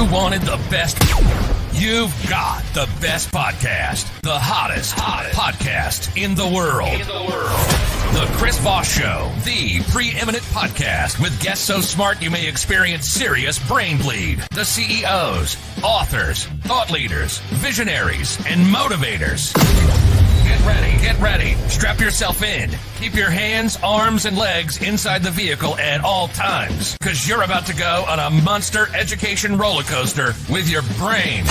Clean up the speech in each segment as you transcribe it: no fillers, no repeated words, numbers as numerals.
You wanted the best. You've got the best podcast, the hottest podcast in the world. The Chris Voss Show, the preeminent podcast with guests so smart you may experience serious brain bleed. The CEOs, authors, thought leaders, visionaries, and motivators. Get ready. Strap yourself in. Keep your hands, arms, and legs inside the vehicle at all times, because you're about to go on a monster education roller coaster with your brain.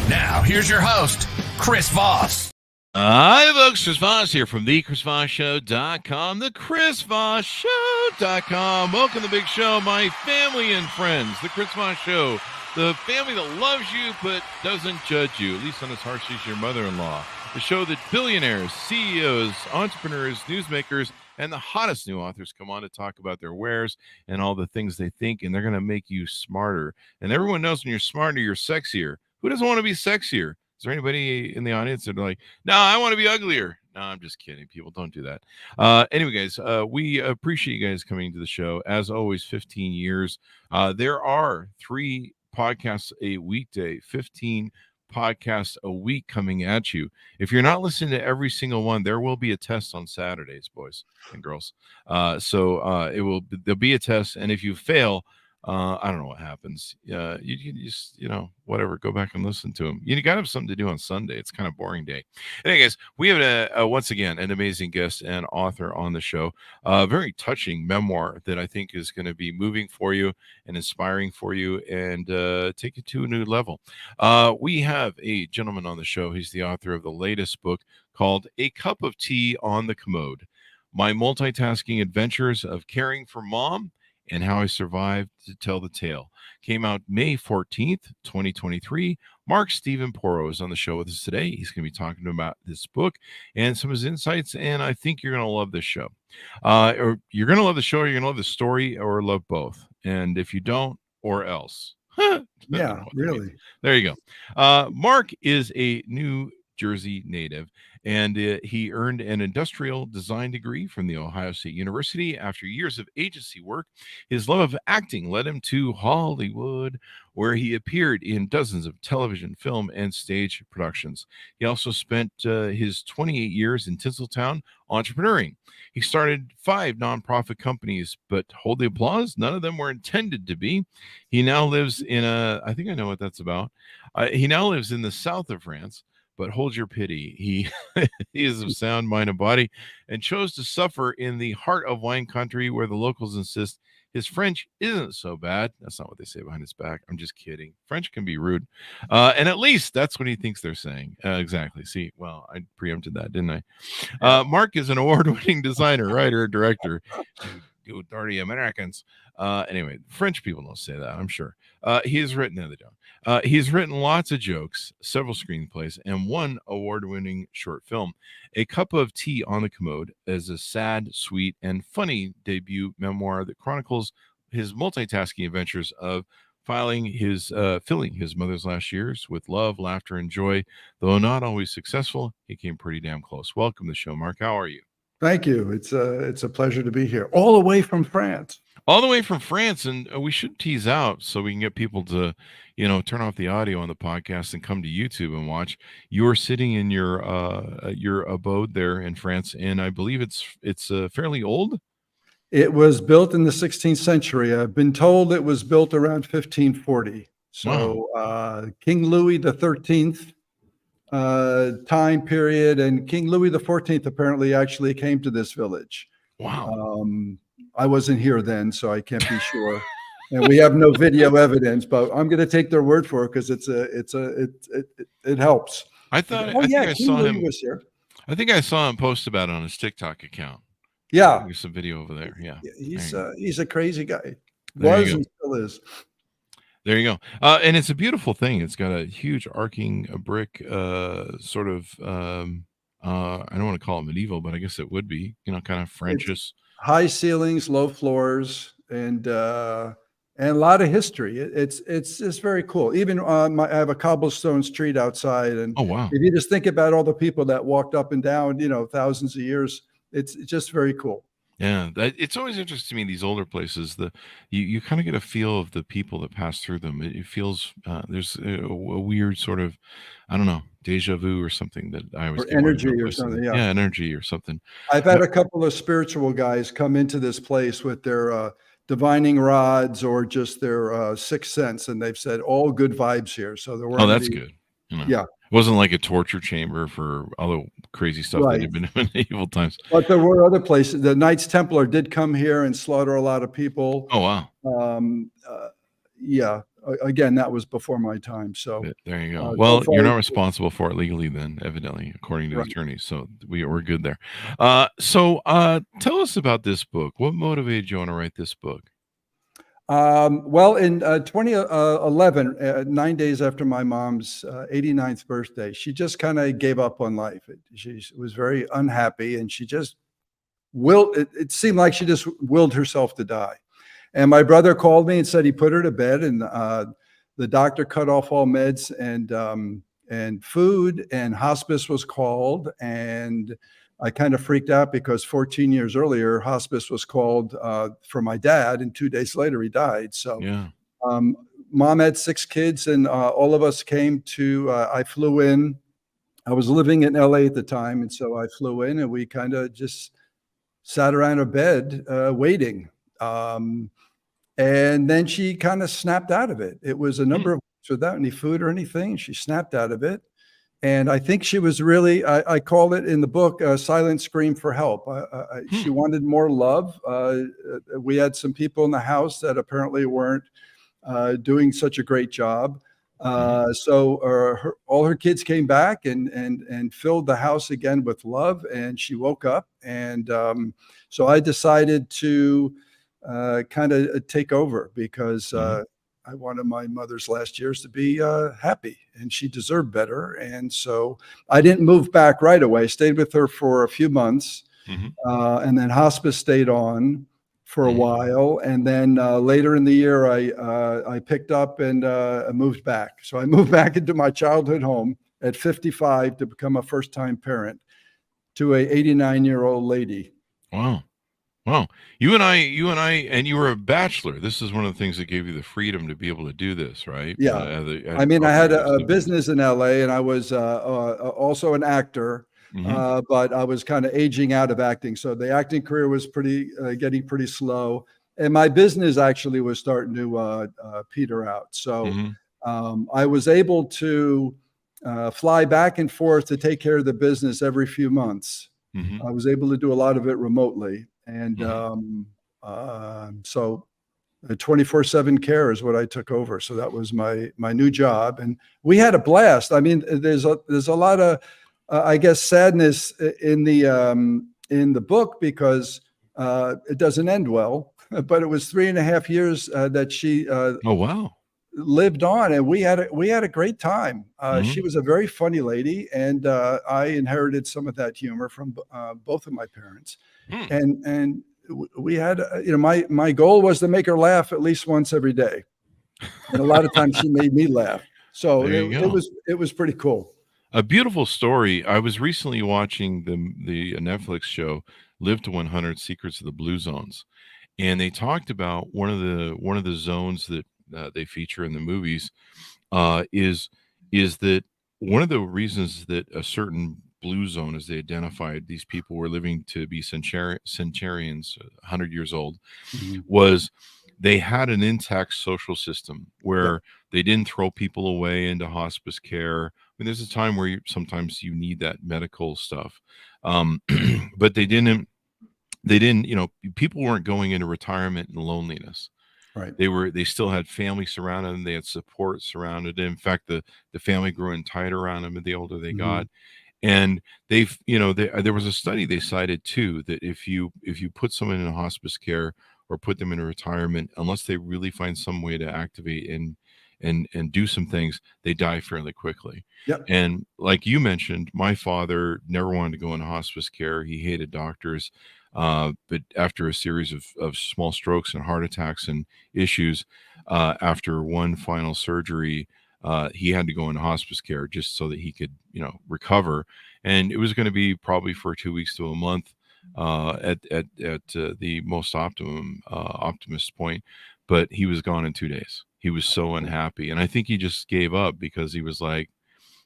Now, here's your host, Chris Voss. Hi, folks. Chris Voss here from thechrisvossshow.com, thechrisvossshow.com. Welcome to the big show, my family and friends. The Chris Voss Show, the family that loves you but doesn't judge you, at least not as harshly as your mother-in-law. The show that billionaires, CEOs, entrepreneurs, newsmakers, and the hottest new authors come on to talk about their wares and all the things they think, and they're going to make you smarter. And everyone knows when you're smarter, you're sexier. Who doesn't want to be sexier? Is there anybody in the audience that are like, no, I want to be uglier? No, I'm just kidding. People, don't do that. Anyway, guys, we appreciate you guys coming to the show. As always, 15 years. There are 3 podcasts a weekday, 15 podcasts a week coming at you. If you're not listening to every single one, there will be a test on Saturdays, boys and girls. There'll be a test, and if you fail, I don't know what happens. You can just, whatever, go back and listen to them. You got to have something to do on Sunday. It's kind of boring day. Anyway, guys, we have once again an amazing guest and author on the show. A very touching memoir that I think is going to be moving for you and inspiring for you and take you to a new level. We have a gentleman on the show. He's the author of the latest book called A Cup of Tea on the Commode: My Multitasking Adventures of Caring for Mom and How I Survived to Tell the Tale. Came out May 14th, 2023. Mark Stephen Porro is on the show with us today. He's going to be talking about this book and some of his insights, and I think you're going to love this show. Or you're going to love the show, or you're going to love the story, or love both. And if you don't, or else. Yeah, really. There you go. Mark is a New Jersey native, and he earned an industrial design degree from the Ohio State University. After years of agency work, his love of acting led him to Hollywood, where he appeared in dozens of television, film, and stage productions. He also spent his 28 years in Tinseltown entrepreneuring. He started 5 nonprofit companies, but hold the applause, none of them were intended to be. He now lives in I think I know what that's about. He now lives in the south of France, but hold your pity. He is of sound mind and body and chose to suffer in the heart of wine country, where the locals insist his French isn't so bad. That's not what they say behind his back. I'm just kidding. French can be rude. And at least that's what he thinks they're saying. Exactly. See, well, I preempted that, didn't I? Mark is an award-winning designer, writer, director. You dirty Americans. Anyway, French people don't say that, I'm sure. He's written lots of jokes, several screenplays, and one award-winning short film. A Cup of Tea on the Commode is a sad, sweet, and funny debut memoir that chronicles his multitasking adventures of filling his mother's last years with love, laughter, and joy. Though not always successful, he came pretty damn close. Welcome to the show, Mark. How are you? Thank you. It's a pleasure to be here, all the way from France. All the way from France, and we should tease out so we can get people to, turn off the audio on the podcast and come to YouTube and watch. You are sitting in your abode there in France, and I believe it's fairly old. It was built in the 16th century. I've been told it was built around 1540. So wow. King Louis the 13th time period, and King Louis the 14th apparently actually came to this village. Wow. I wasn't here then, so I can't be sure. And we have no video evidence, but I'm going to take their word for it because it helps. I thought. Oh, I saw King him. Was here. I think I saw him post about it on his TikTok account. Yeah, there's some video over there. Yeah, he's a crazy guy. Was and still is. There you go. And it's a beautiful thing. It's got a huge arcing brick, sort of. I don't want to call it medieval, but I guess it would be. Kind of Frenchish. High ceilings, low floors, and a lot of history. It's just very cool. Even I have a cobblestone street outside, and oh wow! If you just think about all the people that walked up and down, thousands of years, it's just very cool. Yeah, it's always interesting to me, these older places. You kind of get a feel of the people that pass through them. It feels there's a weird sort of, I don't know, deja vu or something that I always or get when I go energy or places. something. Yeah. Yeah, energy or something. I've Uh, had a couple of spiritual guys come into this place with their divining rods or just their sixth sense, and they've said all good vibes here. So there oh, weren't that's any. good. You know, Yeah, it wasn't like a torture chamber for all the crazy stuff that right. had been in evil times. But there were other places. The Knights Templar did come here and slaughter a lot of people. Oh wow. Um, uh, yeah, again, that was before my time. So There you go. so Well, far, you're not responsible for it legally then, evidently, according to the right. attorneys. So we're good there. Tell us about this book. What motivated you want to write this book? Well, in 2011, 9 days after my mom's 89th birthday, she just kind of gave up on life. She was very unhappy, and she just it seemed like she just willed herself to die. And my brother called me and said he put her to bed, and the doctor cut off all meds and food, and hospice was called. And I kind of freaked out because 14 years earlier, hospice was called for my dad, and 2 days later he died. So Yeah. um, mom had 6 kids, and all of us came to. I flew in. I was living in LA at the time, and so I flew in, and we kind of just sat around a bed waiting. Um, and then she kind of snapped out of it. It was a Hmm. number of weeks without any food or anything. She snapped out of it. And I think she was really, I call it in the book, a silent scream for help. Hmm. She wanted more love. We had some people in the house that apparently weren't doing such a great job. Mhm. All her kids came back and filled the house again with love. And she woke up. And so I decided to kind of take over because Mhm. I wanted my mother's last years to be happy, and she deserved better. And so I didn't move back right away. Stayed with her for a few months, Mhm. and then hospice stayed on for a Mhm. while. And then later in the year, I picked up and moved back. So I moved back into my childhood home at 55 to become a first-time parent to a 89-year-old lady. Wow. Wow. And you were a bachelor. This is one of the things that gave you the freedom to be able to do this, right? Yeah. I At mean, I had appropriate a siblings. business in LA, and I was also an actor, Mhm. but I was kind of aging out of acting. So the acting career was getting pretty slow, and my business actually was starting to peter out. So Mhm. I was able to fly back and forth to take care of the business every few months. Mhm. I was able to do a lot of it remotely, and Mhm. so 24/7 care is what I took over. So that was my new job, and we had a blast. I mean, there's a lot of I guess sadness in the book because it doesn't end well. But it was 3.5 years that she Oh, wow. lived on, and we had a great time. She Mhm. was a very funny lady, and I inherited some of that humor from both of my parents. Hmm. And we had, my goal was to make her laugh at least once every day, and a lot of times she made me laugh. So There you go. it was pretty cool. A beautiful story. I was recently watching the Netflix show Live to 100 Secrets of the Blue Zones, and they talked about one of the zones that they feature in the movies uh, is is that one of the reasons that a certain blue zone, as they identified these people were living to be centurions, 100 years old, Mhm. was they had an intact social system Yep. where they didn't throw people away into hospice care. I mean, there's a time where sometimes you need that medical stuff, um, but they didn't, people weren't going into retirement and loneliness. Right. They still had family surrounding them. They had support surrounded them. In fact, the family grew in tight around them the older they Mhm. got. And there was a study they cited too that if you put someone in a hospice care or put them in a retirement, unless they really find some way to activate and do some things, they die fairly quickly. Yep. And like you mentioned, my father never wanted to go into hospice care. He hated doctors. But after a series of small strokes and heart attacks and issues, after one final surgery, he had to go into hospice care just so that he could, recover. And it was going to be probably for 2 weeks to a month. at the most optimist point, but he was gone in 2 days. He was so unhappy, and I think he just gave up because he was like,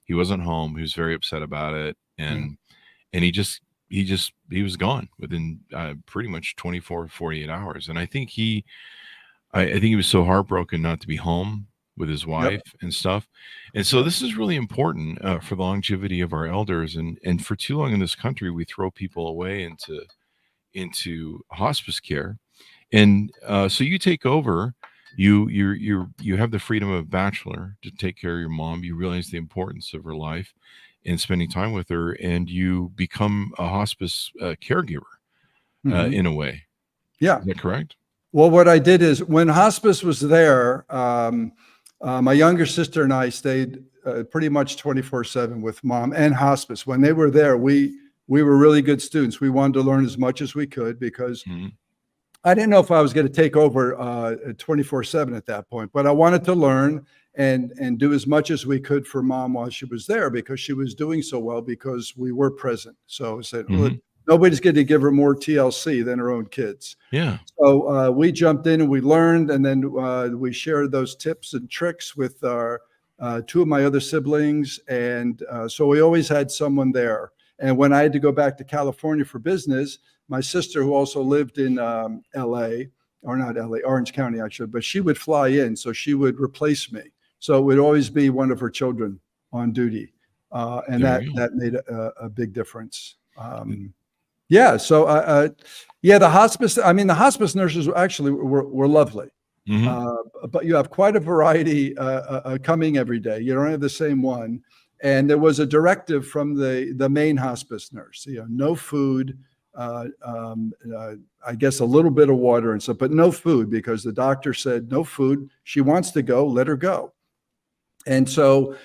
he wasn't home. He was very upset about it, Yeah. and he was gone within pretty much 24, 48 hours. And I think I think he was so heartbroken not to be home with his Yep. wife and stuff. And so Yep. this is really important for the longevity of our elders. And for too long in this country, we throw people away into hospice care. And so you take over. You have the freedom of a bachelor to take care of your mom. You realize the importance of her life and spending time with her, and you become a hospice caregiver Mhm. in a way. Yeah. Is that correct? Well, what I did is when hospice was there, my younger sister and I stayed pretty much 24/7 with mom and hospice. When they were there, we were really good students. We wanted to learn as much as we could because Mhm. I didn't know if I was going to take over 24/7 at that point, but I wanted to learn and do as much as we could for mom while she was there because she was doing so well because we were present. So I said, "Look, Mhm. nobody's going to give her more TLC than her own kids." Yeah. So we jumped in and we learned, and then we shared those tips and tricks with our two of my other siblings, and so we always had someone there. And when I had to go back to California for business, my sister, who also lived in L.A. or not L.A., Orange County, actually, but she would fly in, so she would replace me. So it would always be one of her children on duty, and There that you go. that made a big difference. Yeah. So, yeah, the hospice. I mean, the hospice nurses actually were lovely, Mhm. uh, but you have quite a variety coming every day. You don't have the same one. And there was a directive from the main hospice nurse. No food. I guess a little bit of water and stuff, but no food because the doctor said no food. She wants to go. Let her go. And so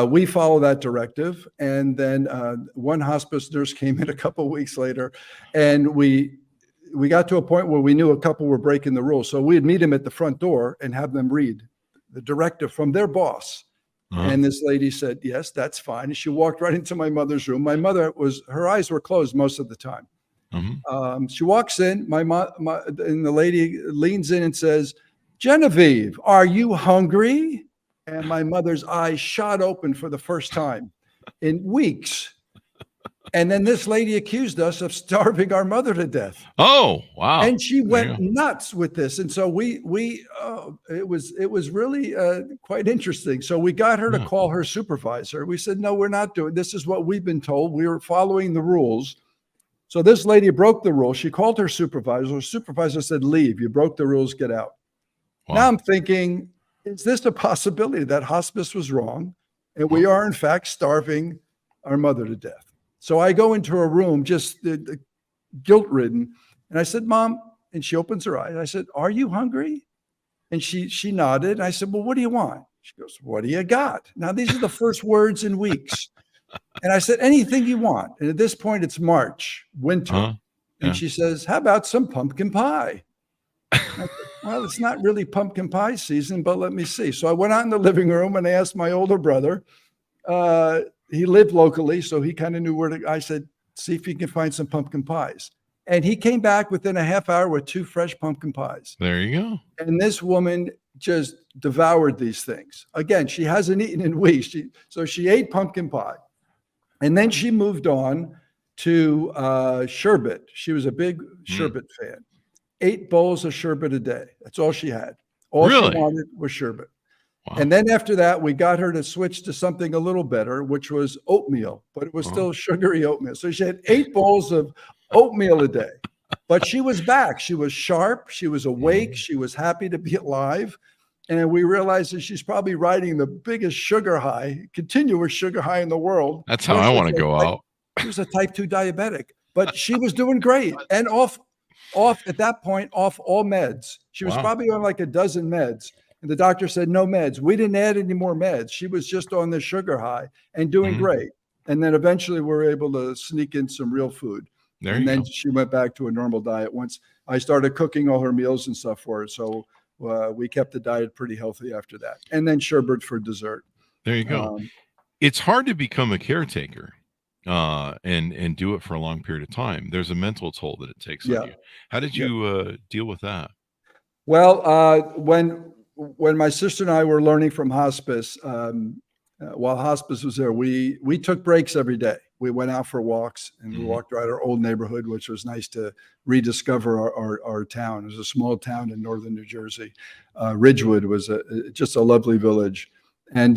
we follow that directive. And then one hospice nurse came in a couple of weeks later, and we got to a point where we knew a couple were breaking the rules. So we'd meet them at the front door and have them read the directive from their boss. Uh-huh. And this lady said, "Yes, that's fine." And she walked right into my mother's room. My mother her eyes were closed most of the time. Mhm. She walks in, and the lady leans in and says, "Genevieve, are you hungry?" And my mother's eyes shot open for the first time in weeks. And then this lady accused us of starving our mother to death. Oh, wow. And she There you went go. nuts with this. And so it was really quite interesting. So we got her to Yeah. call her supervisor. We said, "No, we're not doing this. Is what we've been told. We were following the rules." So this lady broke the rule. She called her supervisor. Her supervisor said, "Leave. You broke the rules. Get out." Now Wow. I'm thinking, is this a possibility that hospice was wrong and we Well, are in fact starving our mother to death? So I go into her room just guilt ridden, and I said, "Mom," and she opens her eyes. I said, "Are you hungry?" And she nodded. I said, "Well, what do you want?" She goes, "What do you got?" Now these are the first words in weeks. And I said, "Anything you want." And at this point, it's March, winter. uh-huh. And Yeah. she says, "How about some pumpkin pie?" I said, "Well, it's not really pumpkin pie season, but let me see." So I went out in the living room and I asked my older brother. Uh, he lived locally, so he kind of knew where to. I said, "See if you can find some pumpkin pies." And he came back within a half hour with 2 fresh pumpkin pies. There you go. And this woman just devoured these things. Again, she hasn't eaten in weeks. So she ate pumpkin pie. And then she moved on to sherbet. She was a big Mm. sherbet fan. 8 bowls of sherbet a day. That's all she had. All she Really? wanted was sherbet. Wow. And then after that, we got her to switch to something a little better, which was oatmeal, but it was Uh-huh. still sugary oatmeal. So she had 8 bowls of oatmeal a day. But she was back. She was sharp. She was awake. Mhm. She was happy to be alive. And we realized that she's probably riding the biggest sugar high, continuous sugar high in the world. That's how I want to go out. She was a type 2 diabetic, but she was doing great and off at that point, off all meds. She was Wow. probably on like a dozen meds. And the doctor said, "No meds." We didn't add any more meds. She was just on the sugar high and doing Mhm. great. And then eventually we were able to sneak in some real food. There And you then go. she went back to a normal diet once I started cooking all her meals and stuff for her. So we kept the diet pretty healthy after that. And then sherbet for dessert. There you go. Um, It's hard to become a caretaker. and do it for a long period of time. There's a mental toll that it takes on Yeah. you. How did Yeah. you deal with that? Well, when my sister and I were learning from hospice, while hospice was there, we took breaks every day. We went out for walks, and we Hmm. walked around our old neighborhood, which was nice to rediscover our town. It was a small town in northern New Jersey. Ridgewood was just a lovely village, and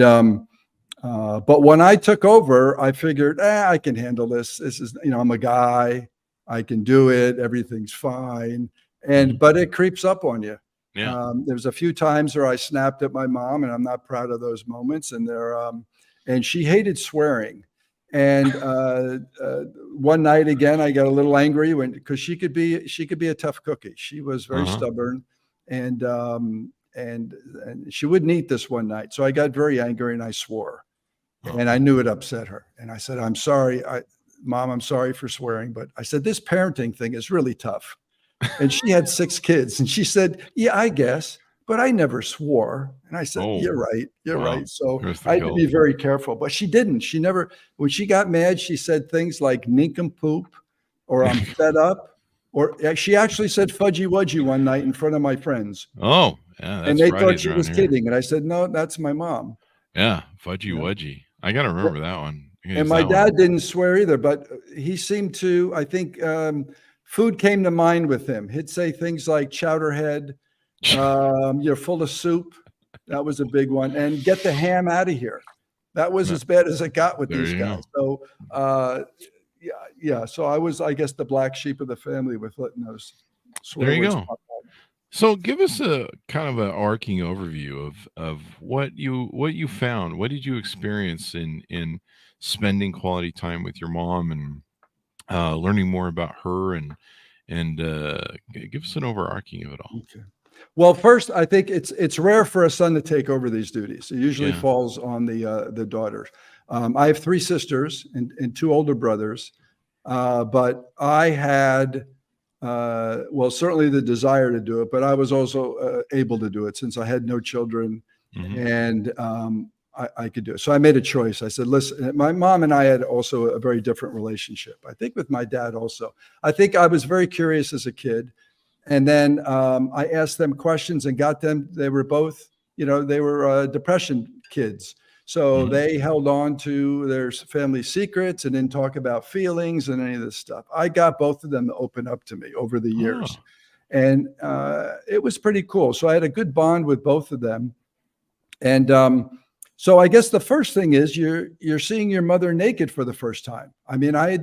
but when I took over, I figured, I can handle this. This is, I'm a guy, I can do it. Everything's fine. Hmm. But it creeps up on you. Yeah. There's a few times where I snapped at my mom, and I'm not proud of those moments. And she hated swearing. And one night again, I got a little angry because she could be a tough cookie. She was very Uh-huh. stubborn, and and she wouldn't eat this one night. So I got very angry and I swore, Oh. and I knew it upset her. And I said, "I'm sorry, Mom. I'm sorry for swearing, but," I said, "this parenting thing is really tough." And she had 6 kids, and she said, "Yeah, I guess, but I never swore." And I said, Oh, "You're right, you're wow. right." So There's the I had to be guilt. very careful, but she didn't. She never when she got mad, she said things like nincompoop or "I'm fed up," or she actually said "fudgy wudgy" one night in front of my friends, Oh, yeah, and that's they thought Fridays she around was here. kidding, and I said, "No, that's my mom." Yeah, fudgy You know? wudgy. I gotta remember that one. I gotta And use my that one. dad didn't swear either, but he seemed to, I think, food came to mind with him. He'd say things like chowderhead, "You're full of soup." That was a big one. And "Get the ham out of here." That was No, as bad as it got with there these you guys. go. So, yeah, yeah. So I was, I guess, the black sheep of the family with letting those There swear you words go. pop out. So give us a kind of an arcing overview of what you found. What did you experience in spending quality time with your mom and learning more about her and give us an overarching of it all. Okay. Well, first, I think it's rare for a son to take over these duties. It usually Yeah. falls on the daughters. I have 3 sisters and 2 older brothers, but I had, well, certainly the desire to do it, but I was also able to do it since I had no children, Hmm. and I could do it. So I made a choice. I said, "Listen," my mom and I had also a very different relationship. I think with my dad also. I think I was very curious as a kid, and then I asked them questions and got them. They were both, they were depression kids. So Hmm. they held on to their family secrets and didn't talk about feelings and any of this stuff. I got both of them to open up to me over the years. Oh. And it was pretty cool. So I had a good bond with both of them. And so I guess the first thing is you're seeing your mother naked for the first time. I mean, I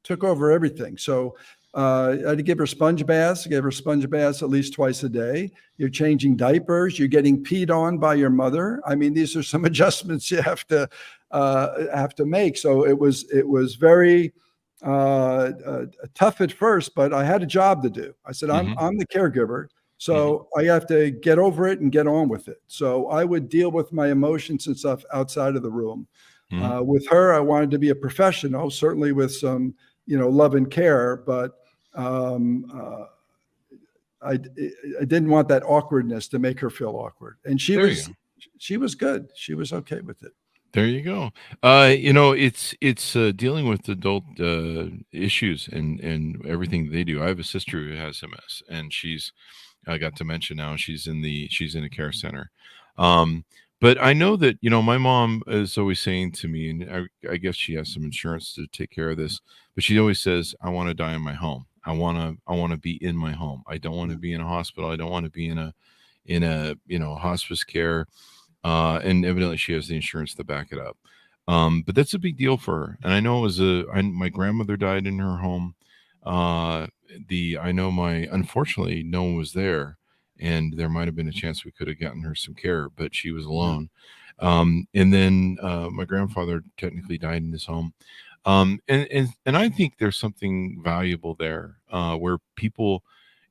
took over everything. So I had to give her sponge baths. I gave her sponge baths at least twice a day. You're changing diapers. You're getting peed on by your mother. I mean, these are some adjustments you have to make. So it was very tough at first, but I had a job to do. I said, I'm Hmm. I'm the caregiver. Hmm. So I have to get over it and get on with it. So I would deal with my emotions and stuff outside of the room. Hmm. With her, I wanted to be a professional, certainly with some, love and care, but um, I didn't want that awkwardness to make her feel awkward. And she There you was go. she was good. She was okay with it. There you go. It's dealing with adult issues and everything they do. I have a sister who has MS, and she's I got dementia now. She's in a care center. Um, but I know that my mom is always saying to me, and I guess she has some insurance to take care of this, but she always says, "I want to die in my home. I want to be in my home. I don't want to Yeah. be in a hospital. I don't want to be in a hospice care." And evidently she has the insurance to back it up. But that's a big deal for her. And I know my grandmother died in her home. Uh, I know unfortunately no one was there, and there might have been a chance we could have gotten her some care, but she was Yeah. alone. And then my grandfather technically died in his home. And I think there's something valuable there, where people,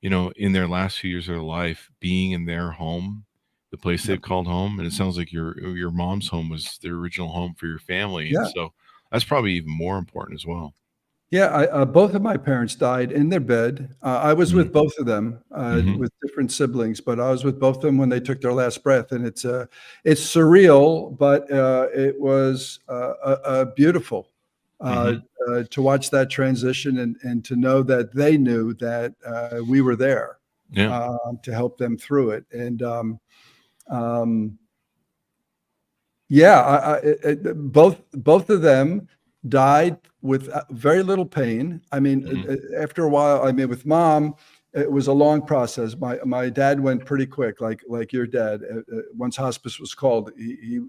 in their last few years of their life, being in their home, the place Yeah. they've called home, and it sounds like your mom's home was the original home for your family, and Yeah. so that's probably even more important as well. Yeah, both of my parents died in their bed. I was Mm. with both of them, Mhm. with different siblings, but I was with both of them when they took their last breath, and it's surreal, but it was beautiful. to watch that transition and to know that they knew that we were there to help them through it. And both of them died with very little pain. I mean, after a while, I mean, with Mom, it was a long process. My dad went pretty quick, like your dad. Once hospice was called, he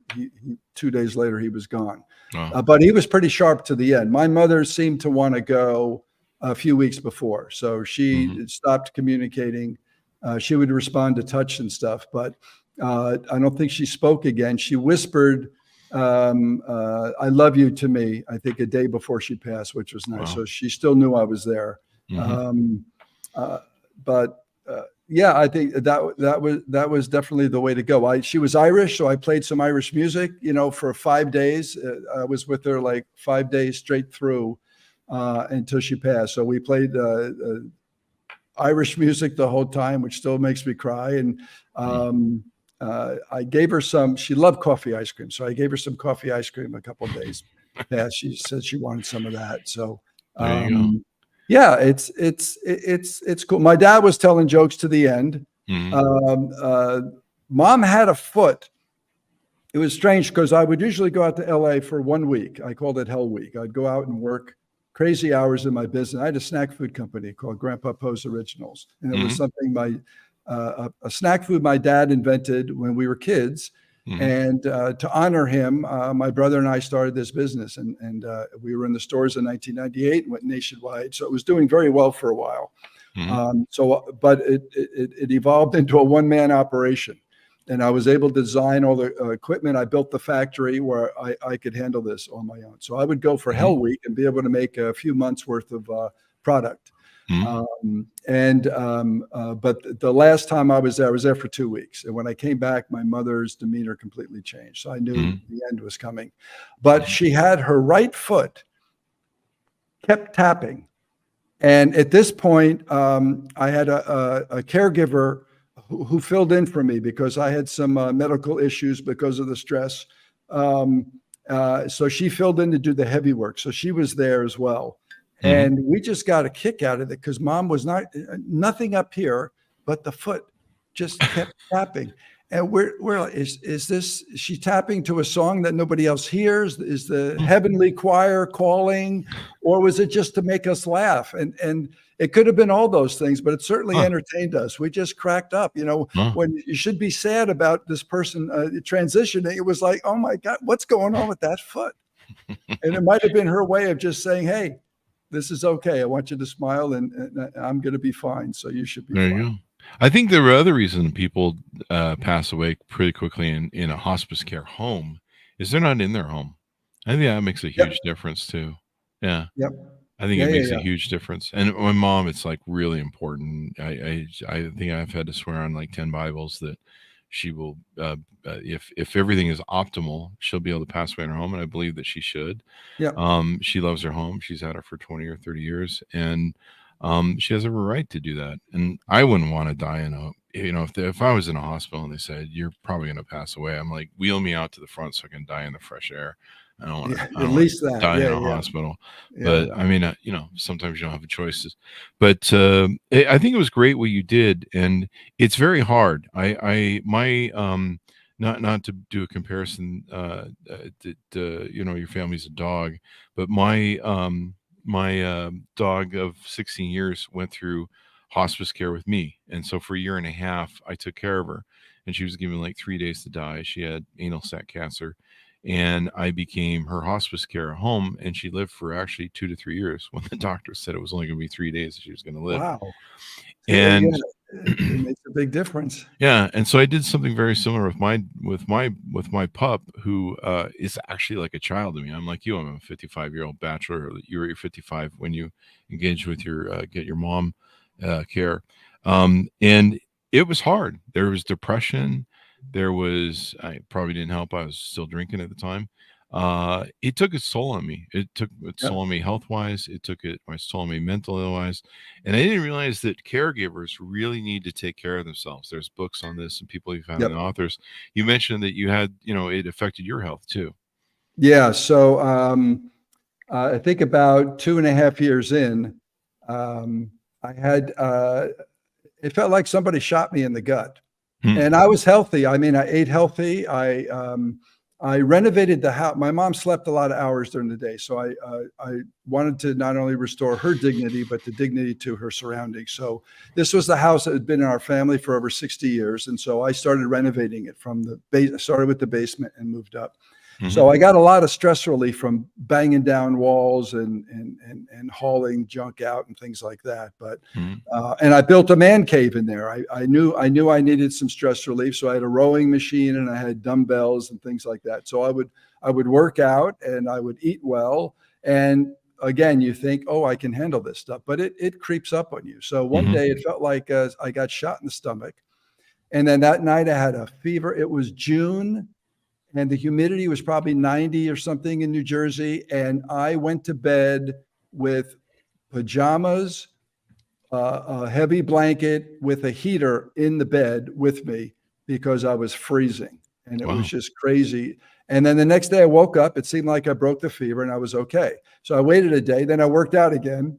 2 days later he was gone. But he was pretty sharp to the end. My mother seemed to want to go a few weeks before, so she stopped communicating. She would respond to touch and stuff, but I don't think she spoke again. She whispered, "I love you" to me, I think a day before she passed, which was nice. Wow. So she still knew I was there. Yeah, I think that was definitely the way to go. She was Irish, so I played some Irish music, for 5 days. I was with her like 5 days straight through until she passed. So we played Irish music the whole time, which still makes me cry. And I gave her some. She loved coffee ice cream, so I gave her some coffee ice cream a couple of days past. She said she wanted some of that. So. There you go. Yeah, it's cool. My dad was telling jokes to the end. Mom had a foot. It was strange because I would usually go out to LA for 1 week. I called it Hell Week. I'd go out and work crazy hours in my business. I had a snack food company called Grandpa Poe's Originals, and it was something a snack food my dad invented when we were kids. And to honor him, my brother and I started this business, and we were in the stores in 1998 and went nationwide. So it was doing very well for a while. But it evolved into a one-man operation, and I was able to design all the equipment. I built the factory where I could handle this on my own. So I would go for Hell Week and be able to make a few months worth of product. But the last time I was there for 2 weeks. And when I came back, my mother's demeanor completely changed. So I knew the end was coming. But she had her right foot kept tapping. And at this point, I had a caregiver who filled in for me because I had some medical issues because of the stress. So she filled in to do the heavy work. So she was there as well. And we just got a kick out of it because Mom was nothing up here, but the foot just kept tapping. And we're like, is this, she tapping to a song that nobody else hears? Is the heavenly choir calling, or was it just to make us laugh? And it could have been all those things, but it certainly entertained us. We just cracked up, when you should be sad about this person transitioning. It was like, oh my God, what's going on with that foot? And it might've been her way of just saying, hey, this is okay. I want you to smile, and I'm going to be fine. So you should be fine. There you go. I think the other reason people pass away pretty quickly in a hospice care home is they're not in their home. I think that makes a huge difference too. Yeah. Yep. I think it makes a huge difference. And my mom, it's like really important. I think I've had to swear on like 10 Bibles that she will, if everything is optimal, she'll be able to pass away in her home. And I believe that she should. Yeah. She loves her home. She's had it for 20 or 30 years. And she has every right to do that. And I wouldn't want to die if I was in a hospital and they said, you're probably going to pass away, I'm like, wheel me out to the front so I can die in the fresh air. I don't want to die in a hospital. But I mean, sometimes you don't have choices. But I think it was great what you did, and it's very hard. Not to do a comparison. Your family's a dog, but my dog of 16 years went through hospice care with me, and so for a year and a half, I took care of her, and she was given like 3 days to die. She had anal sac cancer. And I became her hospice care at home, and she lived for actually 2 to 3 years when the doctor said it was only going to be 3 days that she was going to live. Wow. And it makes a big difference. Yeah. And so I did something very similar with my pup, who is actually like a child to me. I'm like you. I'm a 55-year-old bachelor. You were 55 when you engaged with get your mom care. And it was hard. There was depression. I probably didn't help. I was still drinking at the time. It took its toll on me. It took its toll on me health-wise. It took its toll on me mental-wise. And I didn't realize that caregivers really need to take care of themselves. There's books on this and people you've found and authors. You mentioned that you had, it affected your health too. Yeah. So I think about 2.5 years in, I had, it felt like somebody shot me in the gut. Hmm. And I was healthy. I mean, I ate healthy. I renovated the house. My mom slept a lot of hours during the day, so I wanted to not only restore her dignity, but the dignity to her surroundings. So this was the house that had been in our family for over 60 years, and so I started renovating it from the base. Started with the basement and moved up. So I got a lot of stress relief from banging down walls and hauling junk out and things like that. But and I built a man cave in there. I knew I needed some stress relief, so I had a rowing machine and I had dumbbells and things like that. So I would work out and I would eat well. And again, you think, oh, I can handle this stuff, but it creeps up on you. So one day it felt like I got shot in the stomach, and then that night I had a fever. It was June. And the humidity was probably 90 or something in New Jersey. And I went to bed with pajamas, a heavy blanket with a heater in the bed with me because I was freezing. And it was just crazy. And then the next day I woke up, it seemed like I broke the fever and I was okay. So I waited a day, then I worked out again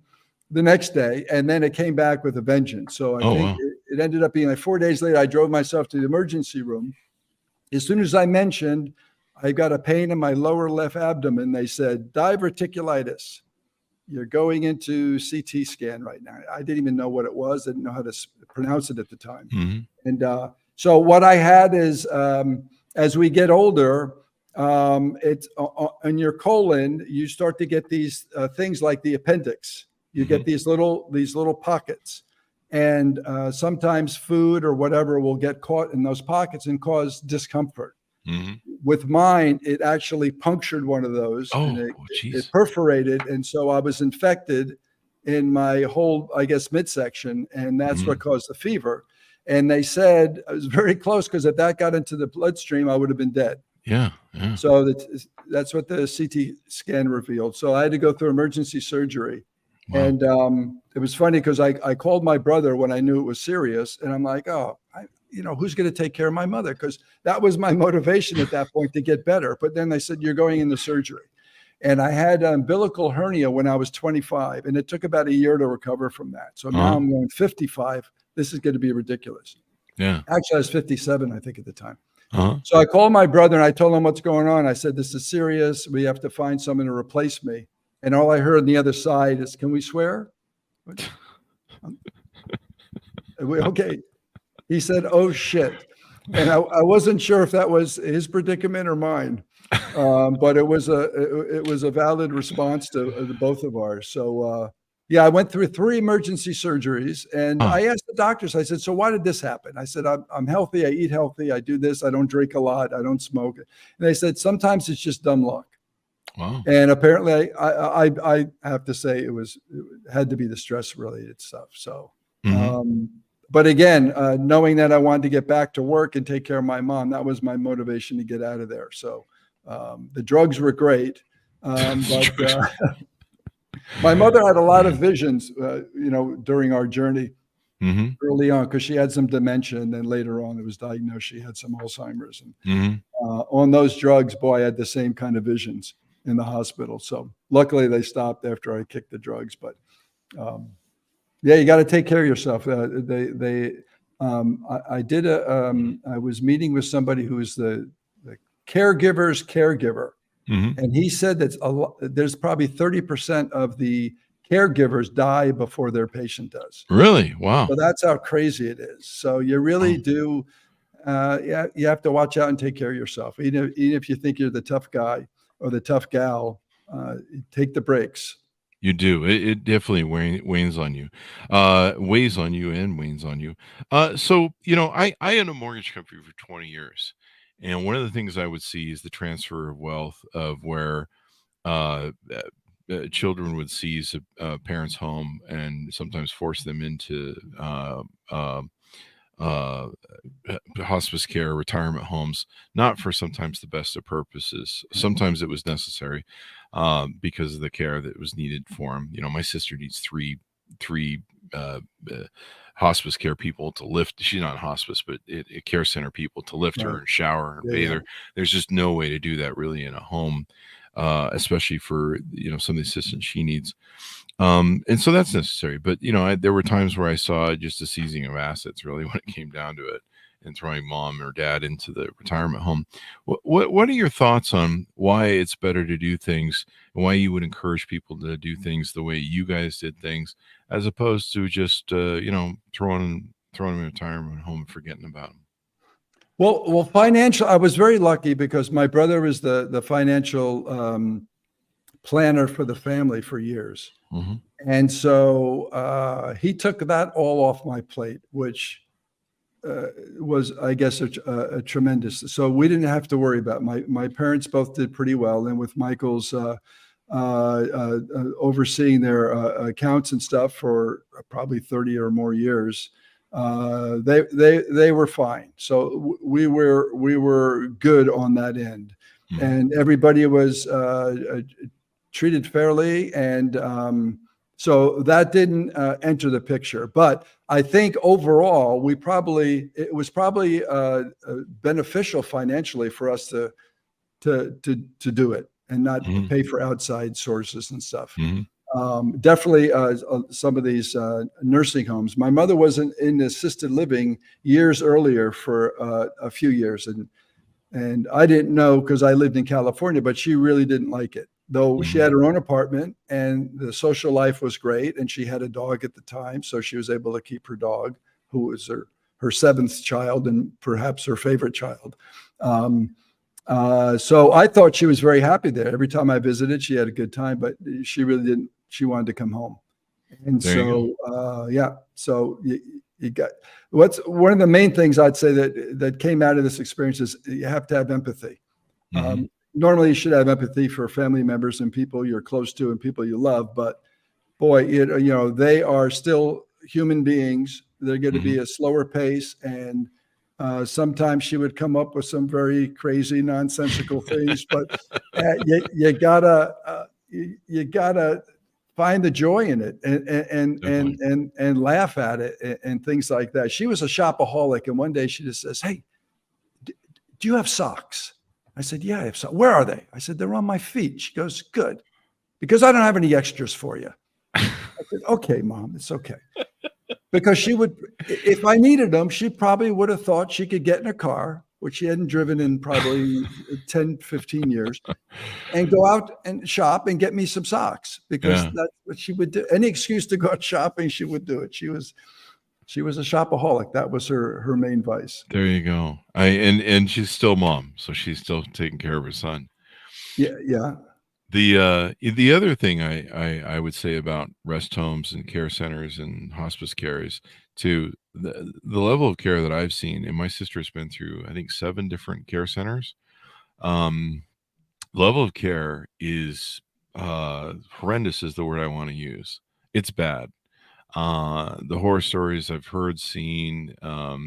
the next day, and then it came back with a vengeance. So I think it ended up being like 4 days later, I drove myself to the emergency room. As soon as I mentioned, I got a pain in my lower left abdomen, they said, diverticulitis. You're going into CT scan right now. I didn't even know what it was. I didn't know how to pronounce it at the time. And so what I had is, as we get older, it's in your colon, you start to get these things like the appendix. You get these little pockets. And sometimes food or whatever will get caught in those pockets and cause discomfort. With mine, it actually punctured one of those. And it perforated. And so I was infected in my whole, I guess, midsection. And that's what caused the fever. And they said I was very close because if that got into the bloodstream, I would have been dead. Yeah. So that's what the CT scan revealed. So I had to go through emergency surgery. And it was funny because I called my brother when I knew it was serious. And I'm like, oh, who's going to take care of my mother? Because that was my motivation at that point to get better. But then they said, you're going into surgery. And I had umbilical hernia when I was 25. And it took about a year to recover from that. So now I'm going 55. This is going to be ridiculous. Yeah. Actually, I was 57, I think, at the time. So I called my brother and I told him what's going on. I said, this is serious. We have to find someone to replace me. And all I heard on the other side is, can we swear? Okay. He said, oh, shit. And I wasn't sure if that was his predicament or mine. But it was a valid response to both of ours. So, I went through 3 emergency surgeries. And I asked the doctors, I said, so why did this happen? I said, I'm healthy. I eat healthy. I do this. I don't drink a lot. I don't smoke. And they said, sometimes it's just dumb luck. Wow. And apparently I have to say it had to be the stress related stuff. So, but again, knowing that I wanted to get back to work and take care of my mom, that was my motivation to get out of there. So, the drugs were great. But my mother had a lot of visions, during our journey early on, because she had some dementia. And then later on it was diagnosed she had some Alzheimer's. And on those drugs, boy, I had the same kind of visions in the hospital. So luckily they stopped after I kicked the drugs, but you got to take care of yourself. I was meeting with somebody who is the caregiver's caregiver. And he said that there's probably 30% of the caregivers die before their patient does. Really? Wow. So that's how crazy it is. So you really do. You have to watch out and take care of yourself. Even if you think you're the tough guy or the tough gal, take the breaks. You do. It definitely weighs on you, weighs on you and wanes on you. So, I owned a mortgage company for 20 years. And one of the things I would see is the transfer of wealth of where children would seize a parent's home and sometimes force them into hospice care, retirement homes, not for sometimes the best of purposes. Sometimes it was necessary because of the care that was needed for them. My sister needs three hospice care people to lift. She's not in hospice, but a care center people to lift her and shower her, bathe her. There's just no way to do that really in a home. especially for some of the assistance she needs. And so that's necessary. But there were times where I saw just a seizing of assets, really, when it came down to it, and throwing mom or dad into the retirement home. What are your thoughts on why it's better to do things, and why you would encourage people to do things the way you guys did things, as opposed to just throwing them in a retirement home and forgetting about them? Well, financial. I was very lucky because my brother was the financial planner for the family for years, Mm-hmm. and so he took that all off my plate, which was, I guess, a tremendous. So we didn't have to worry about my parents both did pretty well, and with Michael's overseeing their accounts and stuff for probably 30 or more years, they were fine. So we were good on that end, Mm-hmm. and everybody was treated fairly, and so that didn't enter the picture. But I think overall, it was probably beneficial financially for us to do it and not Mm-hmm. pay for outside sources and stuff. Mm-hmm. Definitely some of these nursing homes. My mother was in assisted living years earlier for a few years, and I didn't know because I lived in California, but she really didn't like it. Though she Mm-hmm. had her own apartment and the social life was great, and she had a dog at the time, so she was able to keep her dog, who was her seventh child and perhaps her favorite child. So I thought she was very happy there. Every time I visited, she had a good time, but she really didn't. She wanted to come home, and There you so yeah. So you got what's one of the main things I'd say that came out of this experience is you have to have empathy. Mm-hmm. Normally, you should have empathy for family members and people you're close to and people you love. But boy, they are still human beings. They're going to be a slower pace, and sometimes she would come up with some very crazy, nonsensical things. But you gotta find the joy in it and laugh at it and things like that. She was a shopaholic, and one day she just says, "Hey, do you have socks?" I said, "Yeah, I have socks." "Where are they?" I said, "They're on my feet." She goes, "Good, because I don't have any extras for you." I said, "Okay, Mom, it's okay." Because she would, if I needed them, she probably would have thought she could get in a car, which she hadn't driven in probably 10, 15 years, and go out and shop and get me some socks, because Yeah. that's what she would do. Any excuse to go out shopping, she would do it. She was a shopaholic. That was her main vice. There you go. And she's still mom, so she's still taking care of her son. Yeah, yeah. The other thing I would say about rest homes and care centers and hospice care is to the level of care that I've seen, and my sister's been through, I think, 7 different care centers. Level of care is horrendous is the word I want to use. It's bad. The horror stories I've heard, seen, a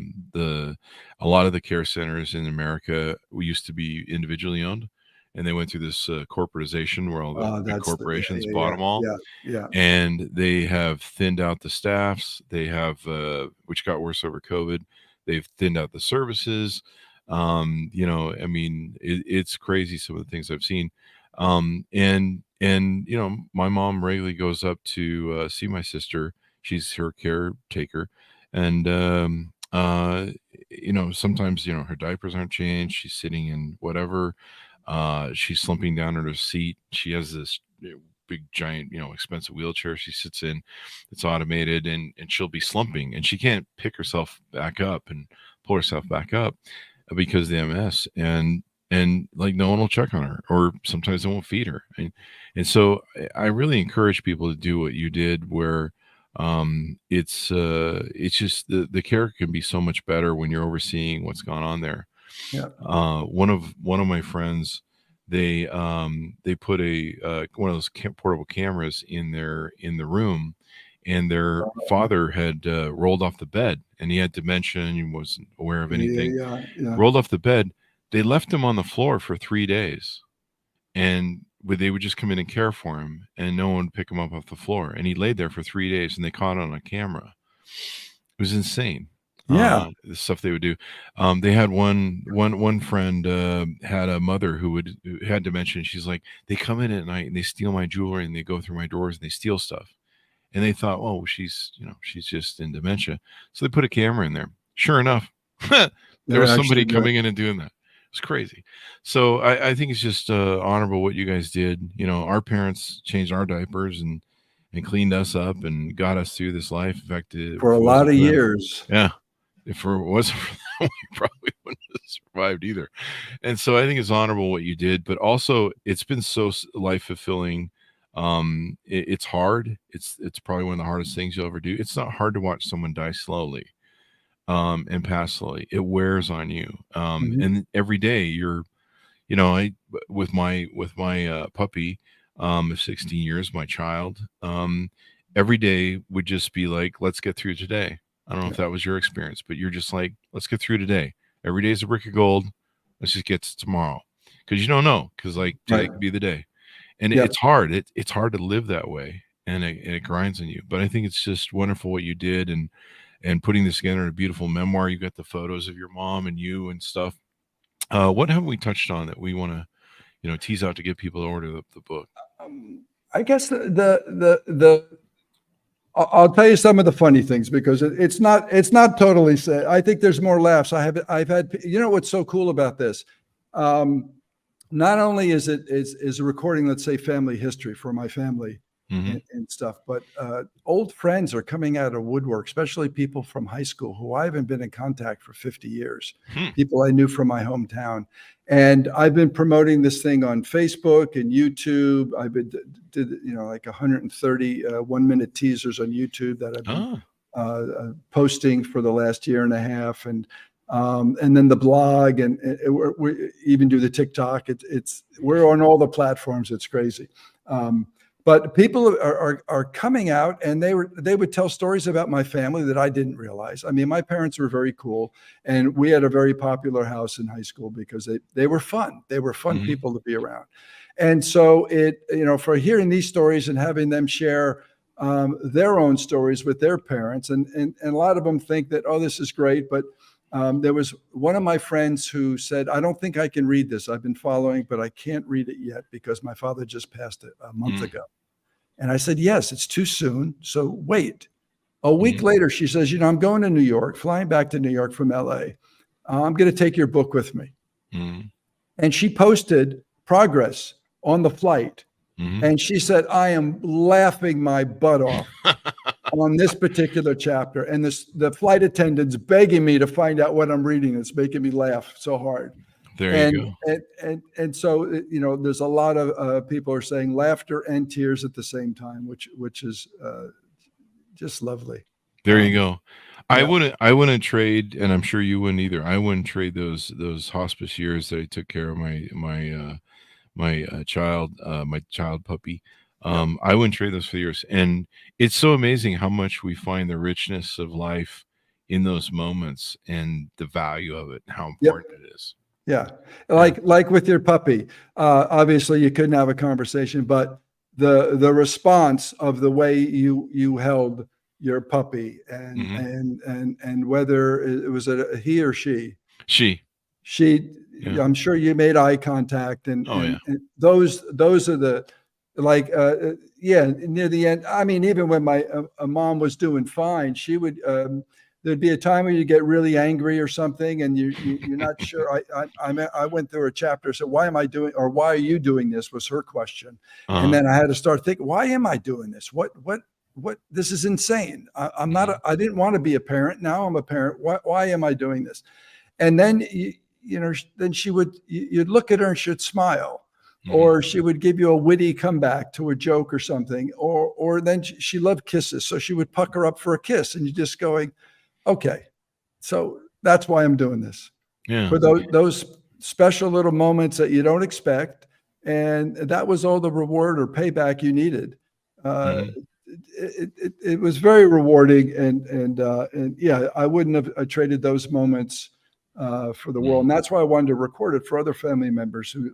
lot of the care centers in America used to be individually owned, and they went through this corporatization where all the big corporations bought them all, yeah. and they have thinned out the staffs. They have, which got worse over COVID. They've thinned out the services. I mean, it's crazy some of the things I've seen. And my mom regularly goes up to see my sister. She's her caretaker, and sometimes her diapers aren't changed. She's sitting in whatever. She's slumping down in her seat. She has this big, giant, expensive wheelchair she sits in. It's automated, and she'll be slumping, and she can't pick herself back up and pull herself back up because of the MS, and like no one will check on her, or sometimes they won't feed her. And so I really encourage people to do what you did, where it's just the care can be so much better when you're overseeing what's going on there. Yeah. One of my friends, they put one of those portable cameras in the room, and their father had rolled off the bed, and he had dementia and he wasn't aware of anything. Yeah. Rolled off the bed. They left him on the floor for 3 days, and they would just come in and care for him, and no one would pick him up off the floor. And he laid there for 3 days, and they caught it on a camera. It was insane. Yeah. The stuff they would do. They had one friend had a mother who had dementia. And she's like, they come in at night and they steal my jewelry and they go through my drawers and they steal stuff. And they thought, oh, she's just in dementia. So they put a camera in there. Sure enough, there was somebody coming in and doing that. It's crazy. So I think it's just honorable what you guys did. Our parents changed our diapers and cleaned us up and got us through this life. In fact, For a lot of years. Yeah. If it wasn't for them, we probably wouldn't have survived either. And so I think it's honorable what you did, but also it's been so life fulfilling. It's hard. It's probably one of the hardest things you'll ever do. It's not hard to watch someone die slowly, and pass slowly. It wears on you. And every day I with my puppy, of 16 years, my child, every day would just be like, let's get through today. I don't know if that was your experience, but you're just like, let's get through today. Every day is a brick of gold. Let's just get to tomorrow. Because you don't know, because today could be the day. And it's hard. It's hard to live that way, and it grinds on you. But I think it's just wonderful what you did, and putting this together in a beautiful memoir. You got the photos of your mom and you and stuff. What have we touched on that we want to, tease out to get people to order the book? I guess I'll tell you some of the funny things, because it's not totally sad. I think there's more laughs. I've had, what's so cool about this? Not only is a recording, let's say, family history for my family and stuff, but old friends are coming out of woodwork, especially people from high school who I haven't been in contact for 50 years, people I knew from my hometown. And I've been promoting this thing on Facebook and YouTube. I've been did like 130 1-minute teasers on YouTube that I've been posting for the last year and a half, and then the blog, and we even do the TikTok. We're on all the platforms. It's crazy. But people are coming out, and they would tell stories about my family that I didn't realize. I mean, my parents were very cool, and we had a very popular house in high school because they were fun. They were fun people to be around. And so for hearing these stories and having them share their own stories with their parents, and a lot of them think that, oh, this is great. But there was one of my friends who said, I don't think I can read this. I've been following, but I can't read it yet because my father just passed a month ago. And I said, yes, it's too soon. So wait. A week later, she says, I'm going to New York, flying back to New York from LA. I'm going to take your book with me. And she posted progress on the flight. And she said, I am laughing my butt off on this particular chapter. And the flight attendant's begging me to find out what I'm reading. It's making me laugh so hard. There you go. And so, there's a lot of people are saying laughter and tears at the same time, which is just lovely. There you go. Yeah. I wouldn't trade, and I'm sure you wouldn't either. I wouldn't trade those hospice years that I took care of my child puppy. I wouldn't trade those for years. And it's so amazing how much we find the richness of life in those moments and the value of it, and how important it is. Yeah. Like with your puppy, obviously you couldn't have a conversation, but the response of the way you held your puppy and whether it was a he or she, I'm sure you made eye contact and those are the, near the end. I mean, even when my mom was doing fine, she would, there'd be a time where you get really angry or something, and you're not sure. I went through a chapter. So why are you doing this? Was her question, and then I had to start thinking, why am I doing this? What? This is insane. I'm not. I didn't want to be a parent. Now I'm a parent. Why am I doing this? And then then you'd look at her and she'd smile. Or she would give you a witty comeback to a joke or something. Or then she loved kisses, so she would pucker up for a kiss, and you're just going, okay, so that's why I'm doing this. Yeah. For those special little moments that you don't expect, and that was all the reward or payback you needed. It was very rewarding, and I wouldn't have traded those moments for the world. And that's why I wanted to record it for other family members who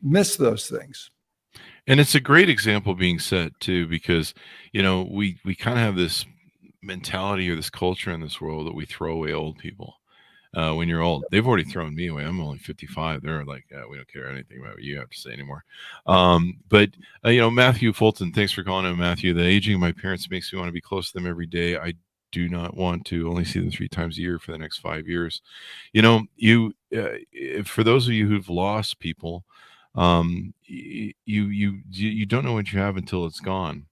miss those things. And it's a great example being set too, because we kind of have this mentality or this culture in this world that we throw away old people. When you're old, they've already thrown me away. I'm only 55. They're like, we don't care anything about what you have to say anymore. But Matthew Fulton, thanks for calling in, Matthew. The aging of my parents makes me want to be close to them every day. I do not want to only see them 3 times a year for the next 5 years. For those of you who've lost people, you don't know what you have until it's gone.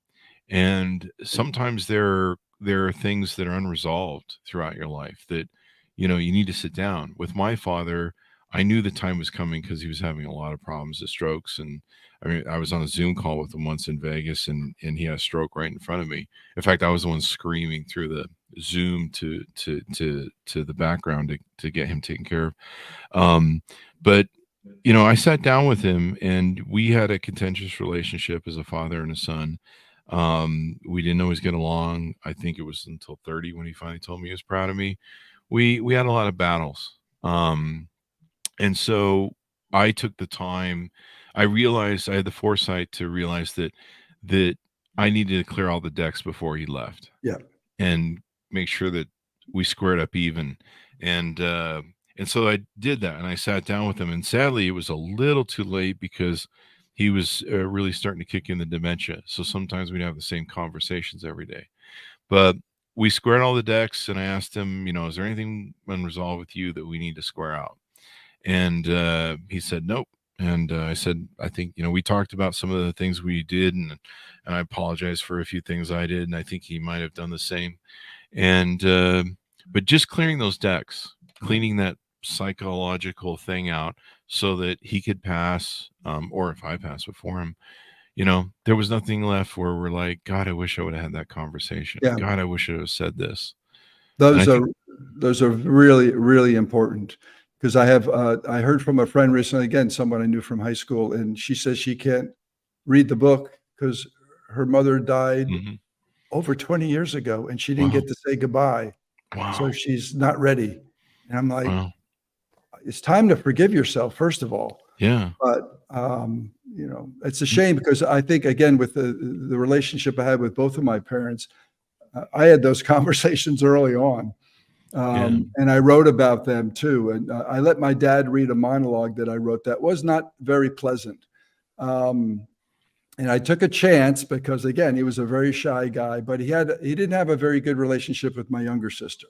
And sometimes there are things that are unresolved throughout your life that you need to sit down. With my father, I knew the time was coming because he was having a lot of problems with strokes. And I mean, I was on a Zoom call with him once in Vegas, and he had a stroke right in front of me. In fact, I was the one screaming through the Zoom to the background to get him taken care of. But I sat down with him, and we had a contentious relationship as a father and a son. We didn't always get along. I think it was until 30 when he finally told me he was proud of me. We had a lot of battles. And so I took the time. I realized I had the foresight to realize that I needed to clear all the decks before he left. Yeah. And make sure that we squared up even. And so I did that, and I sat down with him, and sadly it was a little too late because he was really starting to kick in the dementia. So sometimes we'd have the same conversations every day, but we squared all the decks, and I asked him, is there anything unresolved with you that we need to square out? And he said, nope. And I said, I think, we talked about some of the things we did, and I apologize for a few things I did. And I think he might've done the same. And, but just clearing those decks, cleaning that psychological thing out so that he could pass, or if I pass before him, there was nothing left where we're like, God, I wish I would have had that conversation. Yeah. God, I wish I would have said this. Those are really, really important, because I heard from a friend recently, again, someone I knew from high school, and she says she can't read the book because her mother died over 20 years ago, and she didn't get to say goodbye. Wow. So she's not ready. And I'm like, Wow. It's time to forgive yourself, first of all. Yeah. But, it's a shame, because I think, again, with the relationship I had with both of my parents, I had those conversations early on. And I wrote about them too. And I let my dad read a monologue that I wrote that was not very pleasant. And I took a chance because, again, he was a very shy guy, but he didn't have a very good relationship with my younger sister.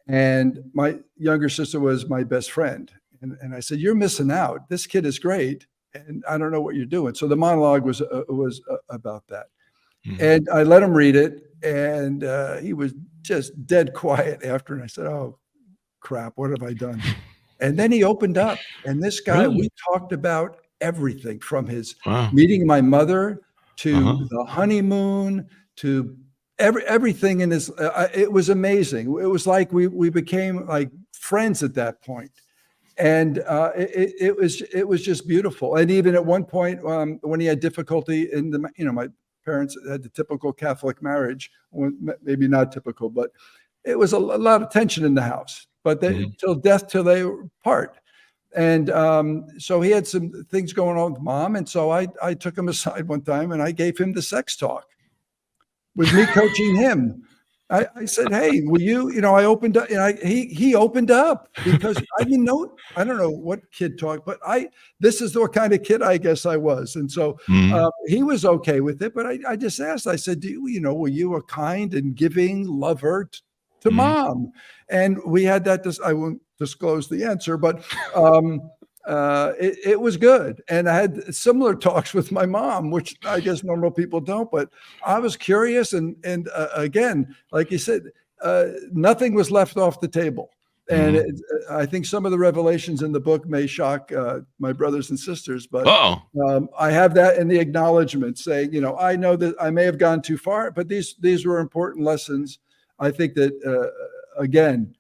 And my younger sister was my best friend. And I said, you're missing out. This kid is great, and I don't know what you're doing. So the monologue was about that. And I let him read it, and he was just dead quiet after. And I said, oh, crap, what have I done? And then he opened up. And this guy, we talked about everything from his meeting my mother to the honeymoon to everything in his. It was amazing. It was like we became like friends at that point. And it was just beautiful. And even at one point, when he had difficulty in my parents had the typical Catholic marriage, maybe not typical, but it was a lot of tension in the house, but till death, till they part. And so he had some things going on with mom. And so I took him aside one time, and I gave him the sex talk with me coaching him. I said, hey, will you, I opened up, and he opened up, because I didn't know, I don't know what kid talked, but this is the kind of kid I guess I was. And so he was okay with it, but I just asked, I said, were you a kind and giving lover to mom? And we had that, I won't disclose the answer, but it was good. And I had similar talks with my mom, which I guess normal people don't, but I was curious. And again, like you said, nothing was left off the table. And I think some of the revelations in the book may shock my brothers and sisters, but I have that in the acknowledgement saying, I know that I may have gone too far, but these were important lessons. I think that, again,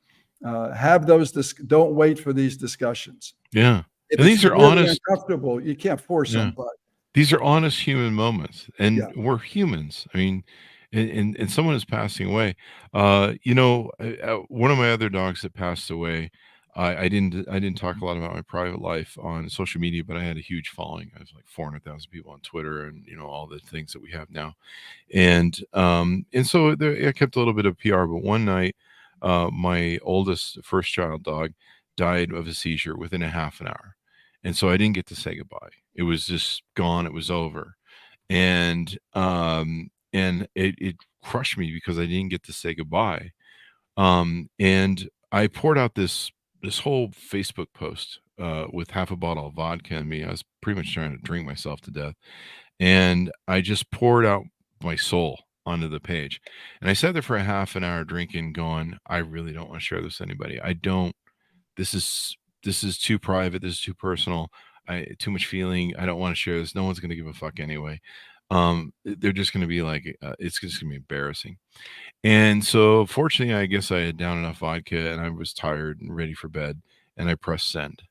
have those, don't wait for these discussions. Yeah. If these are really honest, uncomfortable, you can't force them, but these are honest human moments, and we're humans. I mean, and someone is passing away. One of my other dogs that passed away, I didn't talk a lot about my private life on social media, but I had a huge following. I was like 400,000 people on Twitter, and all the things that we have now. And so I kept a little bit of PR. But one night, my oldest first child dog died of a seizure within a half an hour, and so I didn't get to say goodbye. It was just gone. It was over, and it crushed me because I didn't get to say goodbye. And I poured out this whole Facebook post with half a bottle of vodka in me. I was pretty much trying to drink myself to death, and I just poured out my soul onto the page. And I sat there for a half an hour drinking, going, I really don't want to share this with anybody. I don't. This is too private. This is too personal. Too much feeling. I don't want to share this. No one's going to give a fuck anyway. They're just going to be like, it's just going to be embarrassing. And so fortunately, I guess I had down enough vodka and I was tired and ready for bed, and I pressed send.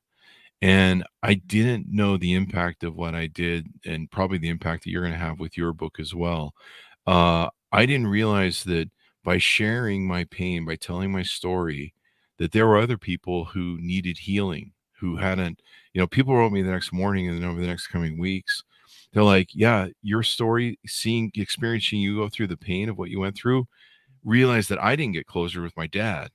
And I didn't know the impact of what I did, and probably the impact that you're going to have with your book as well. I didn't realize that by sharing my pain, by telling my story, that there were other people who needed healing, who hadn't, people wrote me the next morning and then over the next coming weeks. They're like, yeah, your story, experiencing you go through the pain of what you went through, realized that I didn't get closure with my dad,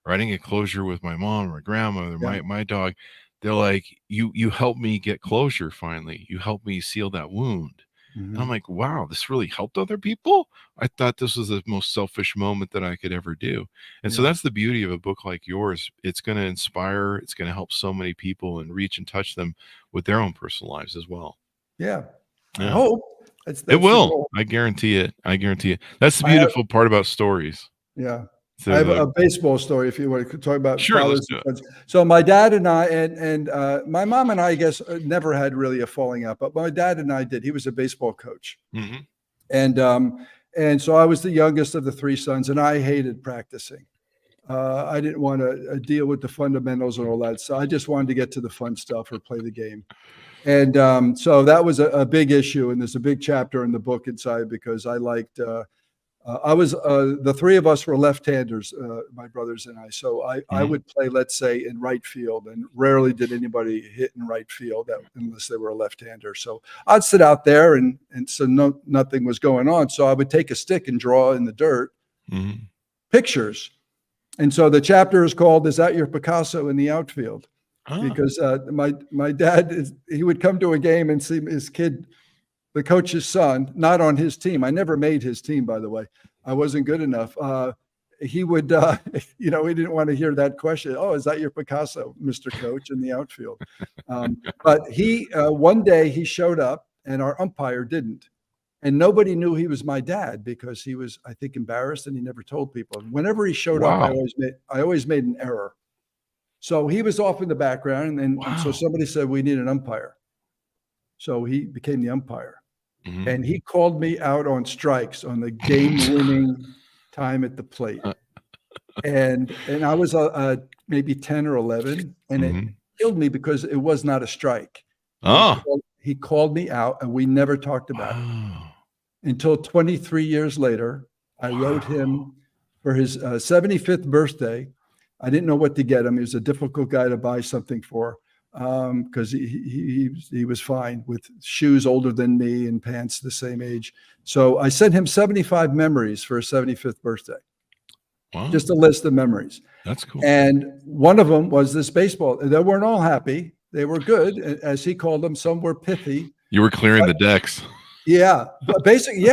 or I didn't get closure with my mom or my grandmother, my dog. They're like, you helped me get closure. Finally, you helped me seal that wound. And I'm like, wow, this really helped other people. I thought this was the most selfish moment that I could ever do. And so that's the beauty of a book like yours. It's going to inspire, it's going to help so many people and reach and touch them with their own personal lives as well. Yeah. I hope. That's it will. I guarantee it. That's the beautiful part about stories. Yeah. So I have a baseball story if you want to talk about. Sure, let's do it. So my dad and I, and my mom and I guess never had really a falling out, but my dad and I did. He was a baseball coach. Mm-hmm. And so I was the youngest of the three sons, and I hated practicing. I didn't want to deal with the fundamentals and all that. So I just wanted to get to the fun stuff or play the game. And so that was a big issue. And there's a big chapter in the book inside because I liked, the three of us were left-handers, my brothers and I. So I would play, let's say, in right field, and rarely did anybody hit in right field unless they were a left-hander. So I'd sit out there, and so nothing was going on. So I would take a stick and draw in the dirt pictures. And so the chapter is called, "Is That Your Picasso in the Outfield?" Because my dad, he would come to a game and see his kid, the coach's son, not on his team. I never made his team, by the way. I wasn't good enough. He would, he didn't want to hear that question. Oh, is that your Picasso, Mr. Coach, in the outfield? But one day he showed up and our umpire didn't. And nobody knew he was my dad because he was, I think, embarrassed, and he never told people. And whenever he showed up, I always made an error. So he was off in the background, and so somebody said, we need an umpire. So he became the umpire. Mm-hmm. And he called me out on strikes on the game-winning time at the plate. And I was maybe 10 or 11, and it killed me because it was not a strike. He called me out, and we never talked about it. Until 23 years later, I wrote him for his 75th birthday. I didn't know what to get him. He was a difficult guy to buy something for because he was fine with shoes older than me and pants the same age. So I sent him 75 memories for his 75th birthday. Wow. Just a list of memories. That's cool. And one of them was this baseball. They weren't all happy. They were good, as he called them. Some were pithy. You were clearing the decks. Yeah, but basically,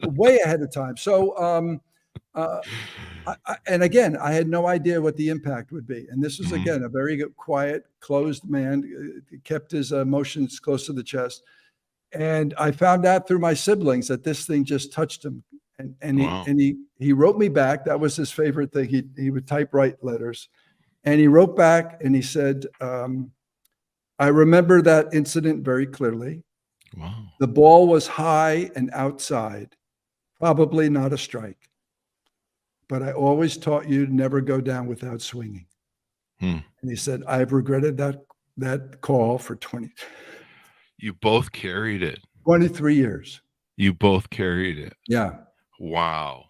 way ahead of time. So, and again, I had no idea what the impact would be. And this was, again, a very quiet, closed man, kept his emotions close to the chest. And I found out through my siblings that this thing just touched him. And he wrote me back. That was his favorite thing. He would typewrite letters. And he wrote back and he said, I remember that incident very clearly. Wow. The ball was high and outside, probably not a strike. But I always taught you to never go down without swinging. And he said, I've regretted that call for 20. You both carried it. 23 years. You both carried it. Yeah. Wow.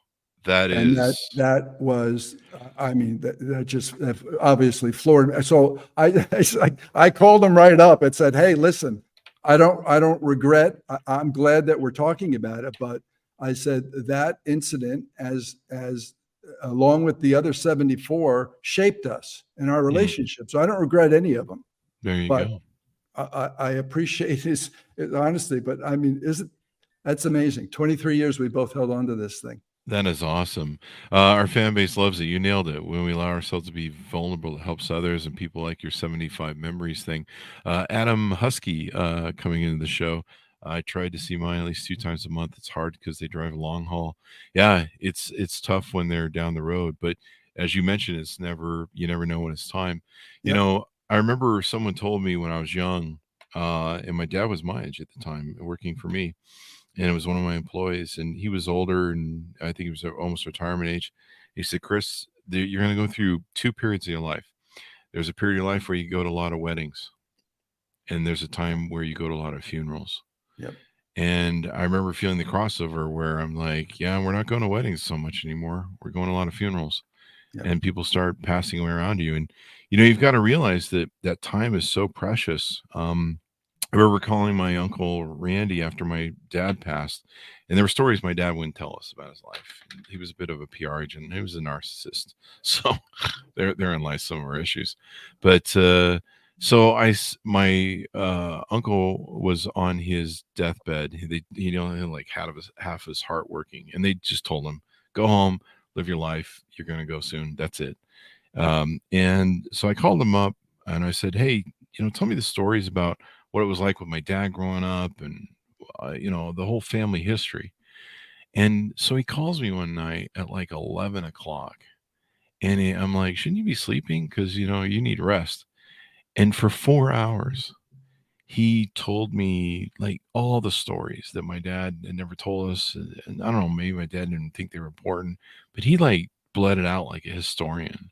That And is, that was, I mean, that obviously floored me. So I called him right up and said, "Hey, listen, I don't regret. I'm glad that we're talking about it, but I said that incident, as along with the other 74, shaped us in our mhm, relationship. So I don't regret any of them, there you but go. I appreciate his honesty. But I mean, that's amazing? 23 years we both held on to this thing. That is awesome. Our fan base loves it. You nailed it. When we allow ourselves to be vulnerable, it helps others and people like your 75 memories thing. Adam Husky coming into the show. I tried to see mine at least 2 times a month. It's hard because they drive a long haul. Yeah, it's tough when they're down the road. But as you mentioned, you never know when it's time. You Yep. know, I remember someone told me when I was young, and my dad was my age at the time, working for me, and it was one of my employees, and he was older, and I think he was almost retirement age. He said, "Chris, you're going to go through two periods in your life. There's a period of your life where you go to a lot of weddings, and there's a time where you go to a lot of funerals." Yep. And I remember feeling the crossover where I'm like, "Yeah, we're not going to weddings so much anymore. We're going to a lot of funerals." Yep. And people start passing away around you, and you've got to realize that that time is so precious. I remember calling my uncle Randy after my dad passed, and there were stories my dad wouldn't tell us about his life. He was a bit of a PR agent. He was a narcissist, so therein lies some of our issues. But my uncle was on his deathbed. He only had like half his heart working, and they just told him, "Go home, live your life. You're going to go soon. That's it." And so I called him up and I said, "Hey, tell me the stories about what it was like with my dad growing up and, the whole family history." And so he calls me one night at like 11 o'clock. And I'm like, "Shouldn't you be sleeping? Because, you need rest." And for 4 hours, he told me like all the stories that my dad had never told us. And I don't know, maybe my dad didn't think they were important, but he like bled it out like a historian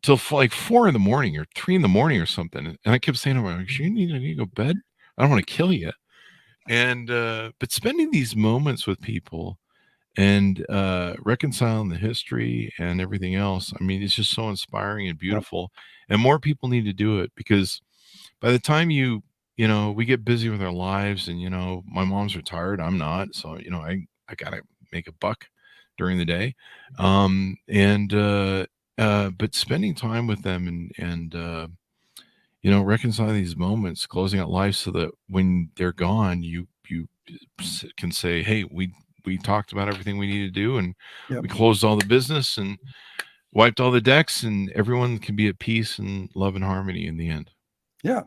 till like 4 in the morning or 3 in the morning or something. And I kept saying to him, like, I need to go to bed. I don't want to kill you. And but spending these moments with people and reconciling the history and everything else, I mean, it's just so inspiring and Yep. beautiful. And more people need to do it because by the time we get busy with our lives, and my mom's retired, I'm not, so I gotta make a buck during the day, and but spending time with them and reconciling these moments, closing out life, so that when they're gone, you can say, "Hey, we talked about everything we need to do, and Yep. we closed all the business and wiped all the decks, and everyone can be at peace and love and harmony in the end." Yeah.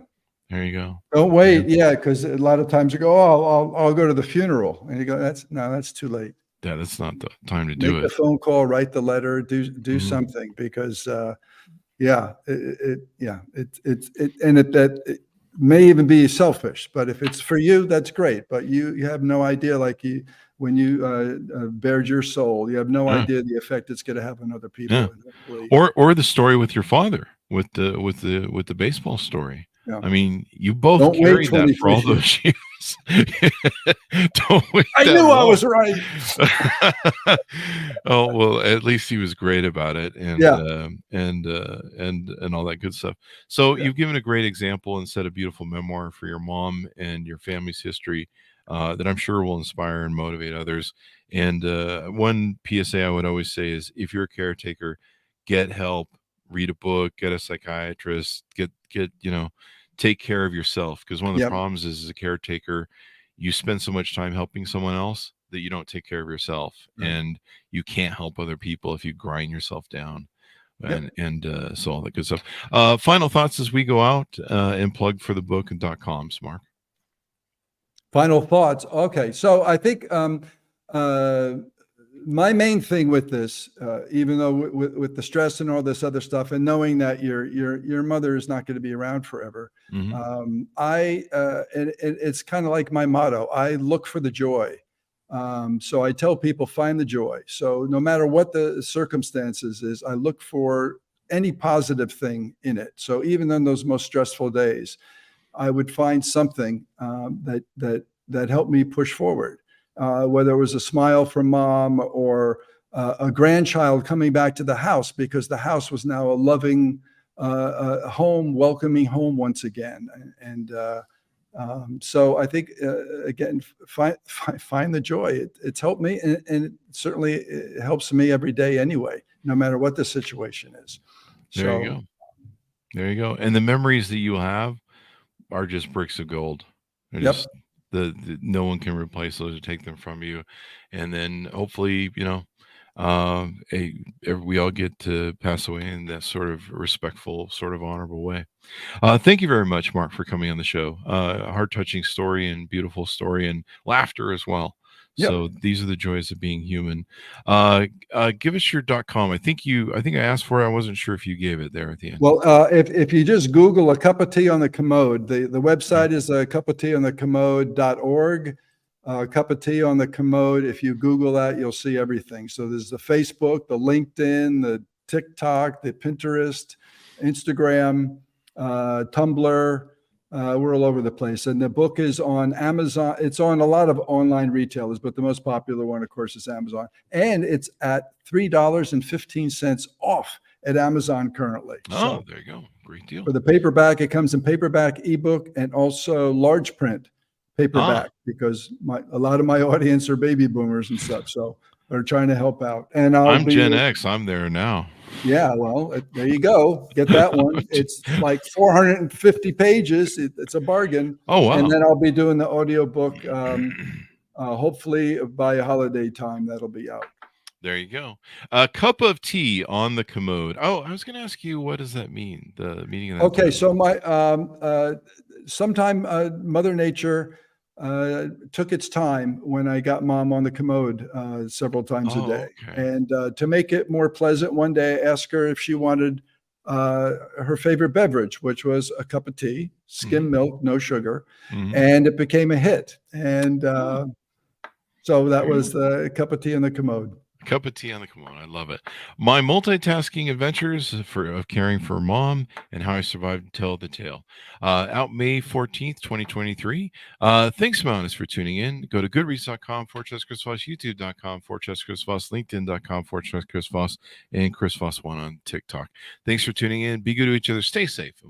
There you go. Don't Yeah. wait. Yeah. Because a lot of times you go, "Oh, I'll go to the funeral." And you go, that's too late. Yeah, that's not the time to Make do the it. phone call, write the letter, do Mhm. something because, yeah, yeah, and it may even be selfish, but if it's for you, that's great. But you have no idea, like when you bared your soul, you have no Yeah, idea the effect it's going to have on other yeah. people. And hopefully, Or the story with your father, with the baseball story. yeah. I mean, you both Don't wait carried that for 23 all years. those years. Don't wait I that knew I long. was right. Oh, well, at least he was great about it, Yeah. and all that good stuff. So Yeah. you've given a great example and set a beautiful memoir for your mom and your family's history, that I'm sure will inspire and motivate others. And one PSA I would always say is, if you're a caretaker, get help, read a book, get a psychiatrist, take care of yourself. Because one of the Yep. problems is, as a caretaker, you spend so much time helping someone else that you don't take care of yourself, Right. and you can't help other people if you grind yourself down. Yep. And so all that good stuff. Final thoughts as we go out, and plug for the book and .coms, Mark. Final thoughts. Okay. So I think uh, my main thing with this, even though with the stress and all this other stuff, and knowing that your mother is not going to be around forever, Hmm. it's kind of like my motto. I look for the joy. So I tell people, find the joy. So no matter what the circumstances is, I look for any positive thing in it. So even on those most stressful days, I would find something that helped me push forward. Whether it was a smile from mom or a grandchild coming back to the house because the house was now a loving home, welcoming home once again. And so I think, again, find the joy. It's helped me, and it certainly it helps me every day anyway, no matter what the situation is. There you go. There you go. And the memories that you have are just bricks of gold. They're Yep. just no one can replace those or take them from you. And then hopefully, we all get to pass away in that sort of respectful, sort of honorable way. Thank you very much, Mark, for coming on the show. A heart-touching story and beautiful story and laughter as well. Yep. So these are the joys of being human. Give us your .com. I think I asked for it. I wasn't sure if you gave it there at the end. Well, if you just Google a cup of tea on the Commode, the website is a cup of tea on the Commode.org. Cup of tea on the Commode. If you Google that, you'll see everything. So there's the Facebook, the LinkedIn, the TikTok, the Pinterest, Instagram, Tumblr. We're all over the place. And the book is on Amazon. It's on a lot of online retailers, but the most popular one, of course, is Amazon. And it's at $3.15 off at Amazon currently. Oh, there you go. Great deal. For the paperback, it comes in paperback, ebook, and also large print paperback, because a lot of my audience are baby boomers and stuff. So they're trying to help out. And I'm Gen X. I'm there now. Yeah, well, there you go. Get that one. It's like 450 pages. It's a bargain. Oh, wow. And then I'll be doing the audiobook. Hopefully by holiday time, that'll be out. There you go. A cup of tea on the Commode. Oh, I was going to ask you, what does that mean? The meaning of that. Okay, so sometime Mother Nature took its time when I got Mom on the Commode several times a day. Okay. And to make it more pleasant, one day I asked her if she wanted her favorite beverage, which was a cup of tea, skim milk, no sugar, and it became a hit. And so that was the cup of tea on the Commode. Cup of tea on the Commode. I love it. My multitasking adventures of caring for Mom and how I survived to tell the tale. Out May 14th, 2023. Thanks, Mountains, for tuning in. Go to goodreads.com, /Chris Voss, youtube.com, /Chris Voss, linkedin.com, /Chris Voss, and Chris Voss1 on TikTok. Thanks for tuning in. Be good to each other. Stay safe.